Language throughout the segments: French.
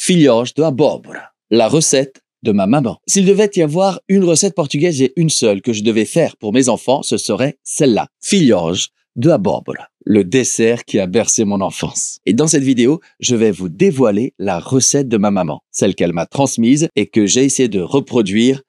Filhos de abóbora, la recette de ma maman. S'il devait y avoir une recette portugaise et une seule que je devais faire pour mes enfants, ce serait celle-là, filhos de abóbora, le dessert qui a bercé mon enfance. Et dans cette vidéo, je vais vous dévoiler la recette de ma maman, celle qu'elle m'a transmise et que j'ai essayé de reproduire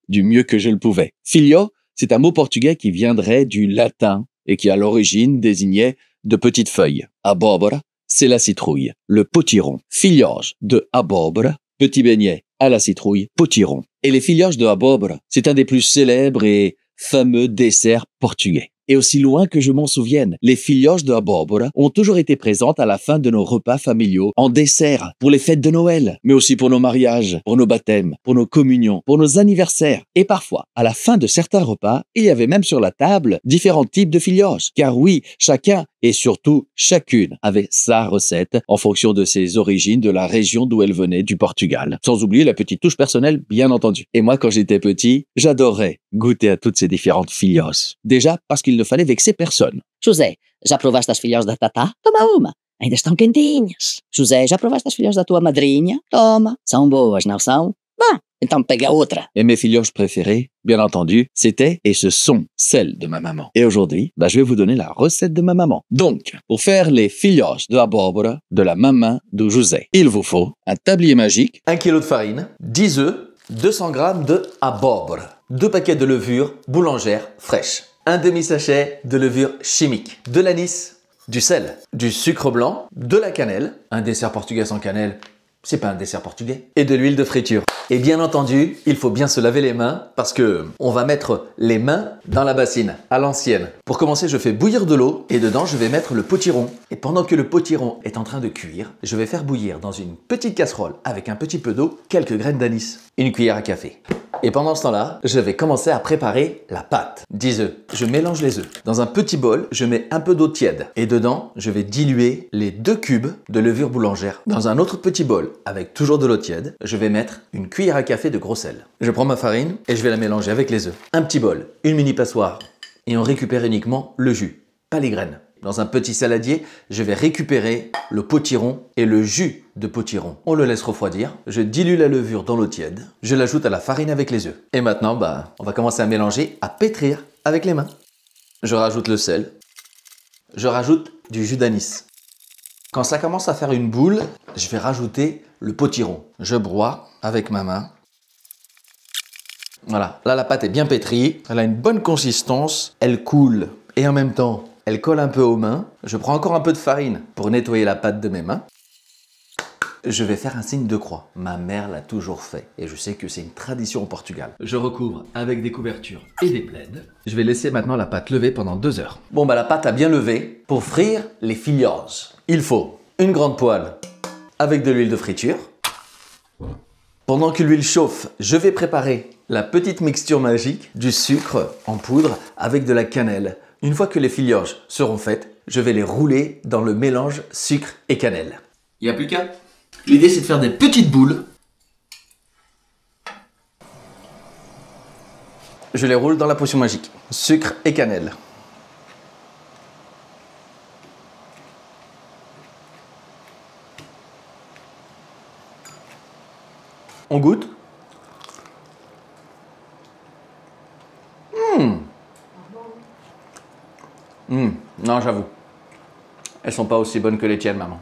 du mieux que je le pouvais. Filho, c'est un mot portugais qui viendrait du latin et qui à l'origine désignait de petites feuilles. Abóbora, c'est la citrouille, le potiron. Filhos de abóbora, petit beignet à la citrouille, potiron. Et les filhos de abóbora, c'est un des plus célèbres et fameux desserts portugais. Et aussi loin que je m'en souvienne, les filhos de abóbora ont toujours été présentes à la fin de nos repas familiaux, en dessert, pour les fêtes de Noël, mais aussi pour nos mariages, pour nos baptêmes, pour nos communions, pour nos anniversaires. Et parfois, à la fin de certains repas, il y avait même sur la table différents types de filhos. Car oui, chacun et surtout chacune avait sa recette en fonction de ses origines, de la région d'où elle venait, du Portugal. Sans oublier la petite touche personnelle, bien entendu. Et moi, quand j'étais petit, j'adorais goûter à toutes ces différentes filhos. Déjà parce qu'il ne fallait vexer personne. José, já provaste as filhos da Tatá? Toma uma, ainda estão quentinhas. José, já provaste as filhos da tua madrinha? Toma, são boas, não são? Bom, então pega outra. Et mes filhos préférés, bien entendu, c'était et ce sont celles de ma maman. Et aujourd'hui, je vais vous donner la recette de ma maman. Donc, pour faire les filhos de abóbora de la maman de José, il vous faut un tablier magique, 1 kg de farine, 10 œufs, 200 g de abóbora, 2 paquets de levure boulangère fraîche, un demi-sachet de levure chimique, de l'anis, du sel, du sucre blanc, de la cannelle, un dessert portugais sans cannelle, c'est pas un dessert portugais, et de l'huile de friture. Et bien entendu, il faut bien se laver les mains parce que on va mettre les mains dans la bassine, à l'ancienne. Pour commencer, je fais bouillir de l'eau et dedans, je vais mettre le potiron. Et pendant que le potiron est en train de cuire, je vais faire bouillir dans une petite casserole avec un petit peu d'eau, quelques graines d'anis, une cuillère à café. Et pendant ce temps-là, je vais commencer à préparer la pâte. 10 œufs. Je mélange les œufs. Dans un petit bol, je mets un peu d'eau tiède. Et dedans, je vais diluer les 2 cubes de levure boulangère. Dans un autre petit bol, avec toujours de l'eau tiède, je vais mettre une cuillère à café de gros sel. Je prends ma farine et je vais la mélanger avec les œufs. Un petit bol, une mini passoire. Et on récupère uniquement le jus, pas les graines. Dans un petit saladier, je vais récupérer le potiron et le jus de potiron. On le laisse refroidir. Je dilue la levure dans l'eau tiède. Je l'ajoute à la farine avec les œufs. Et maintenant, on va commencer à mélanger, à pétrir avec les mains. Je rajoute le sel. Je rajoute du jus d'anis. Quand ça commence à faire une boule, je vais rajouter le potiron. Je broie avec ma main. Voilà, là la pâte est bien pétrie. Elle a une bonne consistance. Elle coule et en même temps, elle colle un peu aux mains. Je prends encore un peu de farine pour nettoyer la pâte de mes mains. Je vais faire un signe de croix. Ma mère l'a toujours fait et je sais que c'est une tradition au Portugal. Je recouvre avec des couvertures et des plaids. Je vais laisser maintenant la pâte lever pendant 2 heures. Bon, la pâte a bien levé. Pour frire les filhos, il faut une grande poêle avec de l'huile de friture. Pendant que l'huile chauffe, je vais préparer la petite mixture magique du sucre en poudre avec de la cannelle. Une fois que les filhos seront faites, je vais les rouler dans le mélange sucre et cannelle. Il n'y a plus qu'à. L'idée, c'est de faire des petites boules. Je les roule dans la potion magique. Sucre et cannelle. On goûte. Non, j'avoue. Elles sont pas aussi bonnes que les tiennes, maman.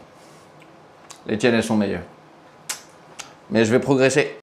Les tiennes, elles sont meilleures. Mais je vais progresser.